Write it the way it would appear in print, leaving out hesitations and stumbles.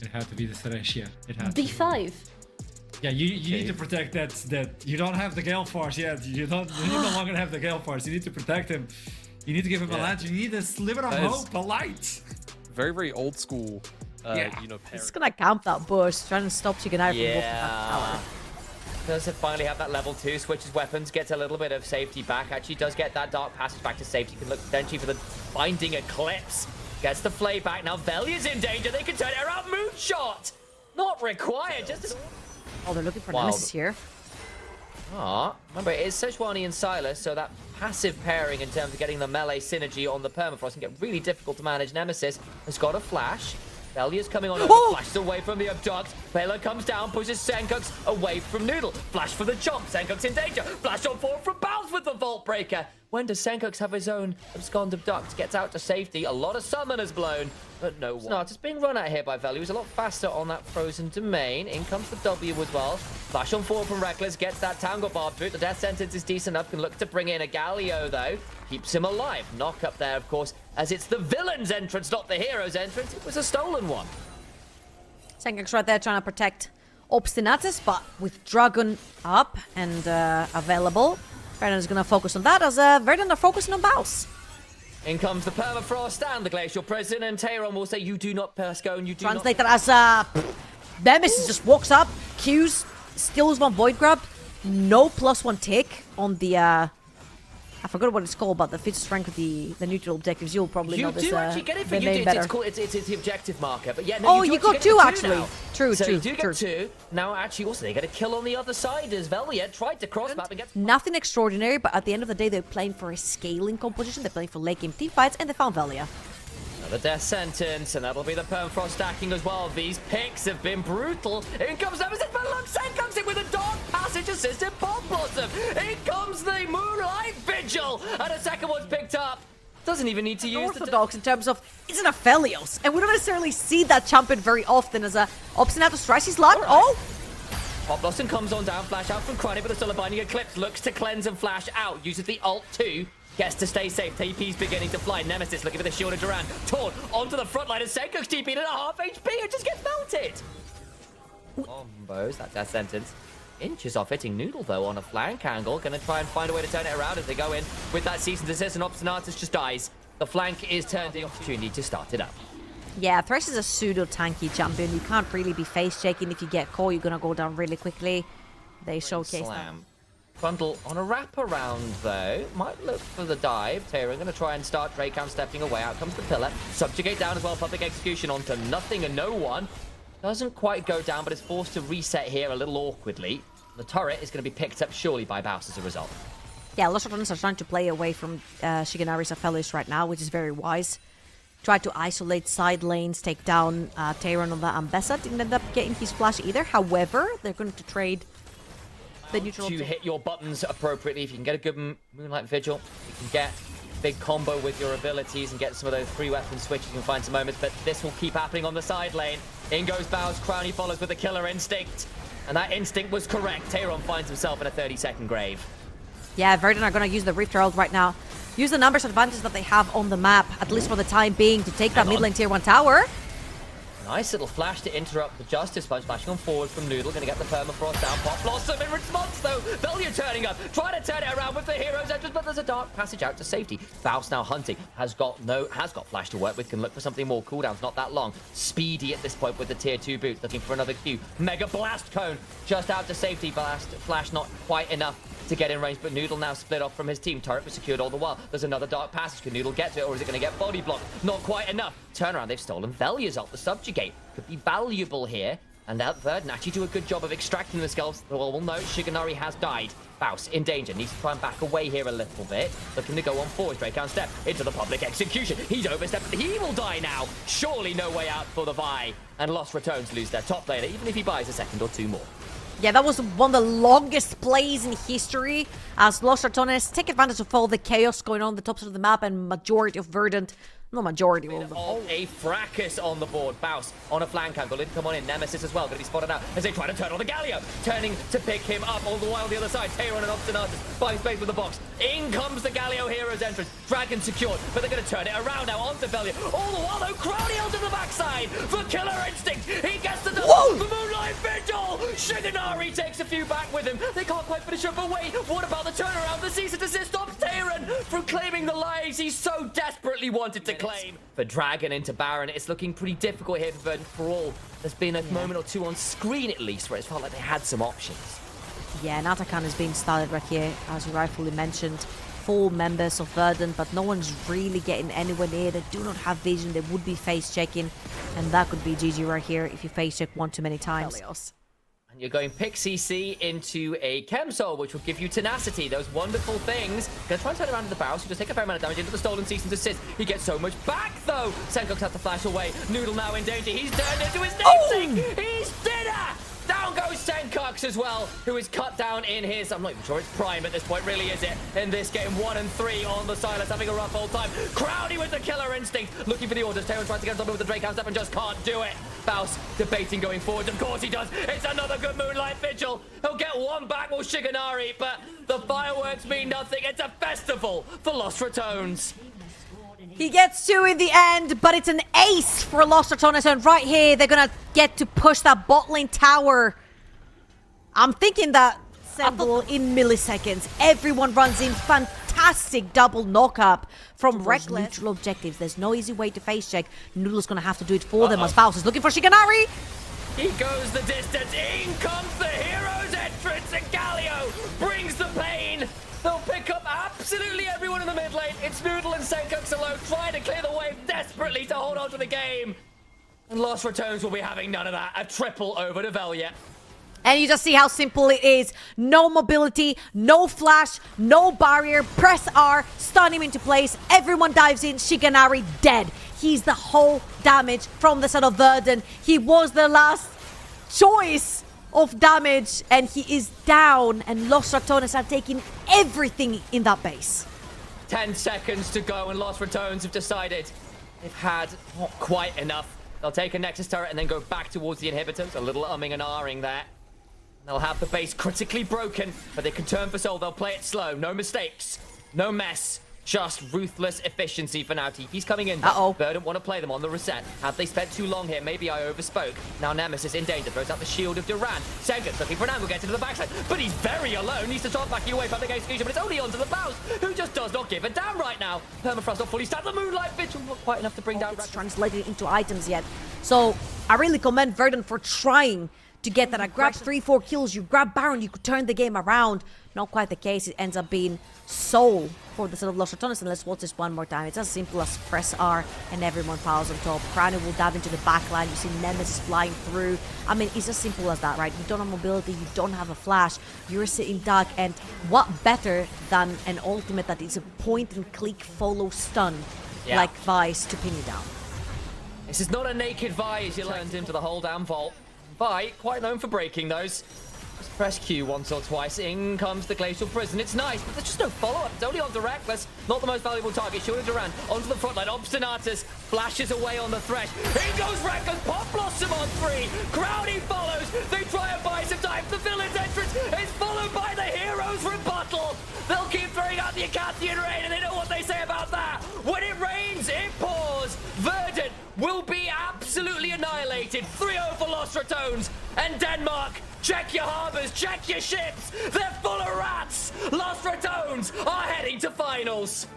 It had to be the Thresh, yeah. It had to be. D5. Yeah, you need to protect that you don't have the Gale Force yet. You no longer have the Gale Force. You need to protect him. You need to give him a lantern. You need a sliver of hope, a light. Very, very old school. You know, He's gonna camp that bush, trying to stop Shigenari from walking that tower. Does it finally have that level 2, switches weapons, gets a little bit of safety back. Actually does get that dark passage back to safety. Can look potentially for the binding eclipse. Gets the flay back. Now Velia's in danger. They can turn it around. Moonshot! Not required. Just Oh, they're looking for Nemesis here. Remember, it is Sejuani and Silas, so that passive pairing in terms of getting the melee synergy on the permafrost can get really difficult to manage. Nemesis has got a flash. Velia's coming on over, flashes away from the abduct. Vela comes down, pushes Senkux away from Noodle. Flash for the chomp. Senkux in danger. Flash on forward from Bounce with the Vault Breaker. When does Senkux have his own abscond abduct? Gets out to safety. A lot of summoners blown, but no one. It's being run out here by Velu. He's a lot faster on that frozen domain. In comes the W as well. Flash on forward from Reckless. Gets that Tangle Barb boot. The death sentence is decent enough. Can look to bring in a Galio, though. Keeps him alive. Knock up there, of course, as it's the villain's entrance, not the hero's entrance. It was a stolen one. Senkux right there trying to protect Obstinatus, but with Dragon up and available, Verdant is going to focus on that as Verdant are focusing on Baus. In comes the permafrost and the glacial prison, and Tayron will say, "You do not Perscone, you do Translate that as Nemesis just walks up, Qs, steals one Void Grab, no +1 tick on the I forgot what it's called, but the feature strength of the neutral objectives. You'll probably know this. You do actually get it for you. It's the objective marker, but yeah. No, you got two actually. Now. True. You do get 2. Now, actually, also they get a kill on the other side as Velia tried to cross map and get nothing extraordinary, but at the end of the day, they're playing for a scaling composition. They're playing for late game team fights, and they found Velia. Another death sentence, and that'll be the permafrost stacking as well. These picks have been brutal. In comes Nemesis, but look, Sen comes in with a dark passage assisted bomb blossom. In comes the Moonlight Vigil, and a second one's picked up. Doesn't even need to use Orthodox in terms of it's an Aphelios, and we don't necessarily see that champion very often as a Obstinatus tries his luck. Oh! Pop Blossom comes on down, flash out from Chronic, but there's still a binding eclipse. Looks to cleanse and flash out, uses the ult 2. Gets to stay safe. TP's beginning to fly. Nemesis looking for the shield of Duran. Torn onto the front line as Senkux TP'd at a half HP and just gets melted. Combos, that death sentence. Inches off hitting Noodle, though, on a flank angle. Gonna try and find a way to turn it around as they go in with that cease and desist, and Obstinatus just dies. The flank is turned, the opportunity to start it up. Yeah, Thresh is a pseudo-tanky champion. You can't really be face-shaking. If you get caught, you're gonna go down really quickly. They showcase that. Bundle on a wraparound, though. Might look for the dive. Tayron going to try and start Dracam stepping away. Out comes the pillar. Subjugate down as well. Public execution onto nothing and no one. Doesn't quite go down, but is forced to reset here a little awkwardly. The turret is going to be picked up surely by Baus as a result. Yeah, Lost Ratones are trying to play away from Shigenari's Aphelios right now, which is very wise. Try to isolate side lanes, take down Tayron on the Ambessa. Didn't end up getting his flash either. However, they're going to trade the neutral to hit your buttons appropriately. If you can get a good Moonlight Vigil, you can get a big combo with your abilities and get some of those free weapon switches. You can find some moments, but this will keep happening on the side lane. In goes Baus, Crowny follows with the killer instinct, and that instinct was correct. Tayron finds himself in a 30-second grave. Yeah, Verdant are going to use the Rift Herald right now. Use the numbers advantage that they have on the map, at least for the time being, to take that mid lane tier 1 tower. Nice little flash to interrupt the Justice Punch. Flashing on forward from Noodle. Going to get the permafrost down. Pop Blossom in response, though. Velia turning up. Trying to turn it around with the hero's entrance, but there's a dark passage out to safety. Baus now hunting. Has got flash to work with. Can look for something more. Cooldown's not that long. Speedy at this point with the tier 2 boots. Looking for another Q. Mega Blast Cone. Just out to safety. Flash not quite enough to get in range, but Noodle now split off from his team. Turret was secured all the while. There's another dark passage. Can Noodle get to it, or is it going to get body blocked? Not quite enough. Turnaround, they've stolen Velia's ult. The Subjugate could be valuable here. And that Verdant actually do a good job of extracting the skulls. Well, we'll know Shigenari has died. Baus in danger. Needs to try and back away here a little bit. Looking to go on forward. Dracon step into the public execution. He's overstepped. He will die now. Surely no way out for the Vi. And Lost Ratones lose their top laner, even if he buys a second or 2 more. Yeah, that was one of the longest plays in history as Lost Ratones take advantage of all the chaos going on the top side of the map, and majority of Verdant, not majority, of them. A fracas on the board. Baus on a flank angle. Didn't come on in. Nemesis as well. Going to be spotted out as they try to turn on the Galio. Turning to pick him up all the while on the other side. Tayron and Obstinatus buying space with the box. In comes the Galio hero's entrance. Dragon secured, but they're going to turn it around now onto Velia. All the while, though, Crowny onto the backside for Killer Instinct. He Shiganari takes a few back with him. They can't quite finish up, but wait, what about the turnaround? The cease and desist stops Tayron from claiming the lives he so desperately wanted to claim. For Dragon into Baron, it's looking pretty difficult here for Verdant for all. There's been a moment or two on screen at least where it felt like they had some options. Yeah, an Atakan is being started right here, as you rightfully mentioned. 4 members of Verdant, but no one's really getting anywhere near. They do not have vision. They would be face checking, and that could be GG right here if you face check one too many times. And you're going pick CC into a Chemsol, which will give you tenacity, those wonderful things. Gonna try and turn around to the bow, so just take a fair amount of damage into the stolen cease and desist. He gets so much back, though. Senkok's had to flash away. Noodle now in danger. He's turned into his namesake. He's dinner. Down goes Senkox as well, who is cut down in his... I'm not even sure it's prime at this point, really, is it? In this game, 1 and 3 on the Silas, having a rough old time. Crowdy with the killer instinct, looking for the orders. Taylor tries to get on top with the Drake House up and just can't do it. Faust debating going forward. Of course he does. It's another good Moonlight Vigil. He'll get 1 back with Shiganari, but the fireworks mean nothing. It's a festival for Lost Ratones. He gets 2 in the end, but it's an ace for Lost Ratones, and right here, they're gonna get to push that bot lane tower. I'm thinking that several in milliseconds. Everyone runs in. Fantastic double knock-up from Reckless. Neutral objectives. There's no easy way to face check. Noodle's gonna have to do it for them, as Faust is looking for Shiganari. He goes the distance. In comes the hero's entrance, and Galio brings the pain. They'll pick up absolutely everyone in the mid lane. It's Noodle and Senkox alone trying to clear the wave desperately to hold on to the game. And Lost Ratones will be having none of that. A triple over to Velia. And you just see how simple it is. No mobility, no flash, no barrier. Press R, stun him into place. Everyone dives in. Shiganari dead. He's the whole damage from the side of Verdant. He was the last choice of damage, and he is down, and Lost Ratones are taking everything in that base. 10 seconds to go, and Lost Ratones have decided they've had not quite enough. They'll take a Nexus turret and then go back towards the inhibitors. A little umming and ahhing there. They'll have the base critically broken, but they can turn for soul. They'll play it slow. No mistakes. No mess. Just ruthless efficiency for now. TP's coming in. Verdant want to play them on the reset. Have they spent too long here? Maybe I overspoke. Now Nemesis in danger. Throws out the shield of Duran. Senkox looking for an angle. Gets into the backside. But he's very alone. Needs to start backing away from the execution. But it's only onto the bows. Who just does not give a damn right now. Permafrost not fully stacked. The Moonlight Vigil not quite enough to bring down. It's translated into items yet. So I really commend Verdant for trying to get that. I grabbed 3-4 kills. You grab Baron. You could turn the game around. Not quite the case. It ends up being Soul for the sort of Lost Ratones. And let's watch this one more time. It's as simple as press R and everyone piles on top. Crowny will dive into the backline. You see Nemesis flying through. I mean, it's as simple as that, right? You don't have mobility. You don't have a flash. You're sitting dark. And what better than an ultimate that is a point-and-click follow stun like Vice to pin you down? This is not a naked Vice. You learned into the whole damn vault. Vi, quite known for breaking those. Just press Q once or twice. In comes the Glacial Prison. It's nice, but there's just no follow-up. It's only onto Reckless. Not the most valuable target. Shield of Duran onto the front line. Obstinatus flashes away on the thresh. In goes Reckless. Pop Blossom on 3. Crowdy follows. They try and buy some time. The villain's entrance is followed by the hero's rebuttal. They'll keep throwing out the Acathian rain, and they know what they say about that. When it rains, it pours. Verdant will be absolutely annihilated. 3-0 for Lost Ratones. And Denmark, check your harbors, check your ships. They're full of rats. Lost Ratones are heading to finals.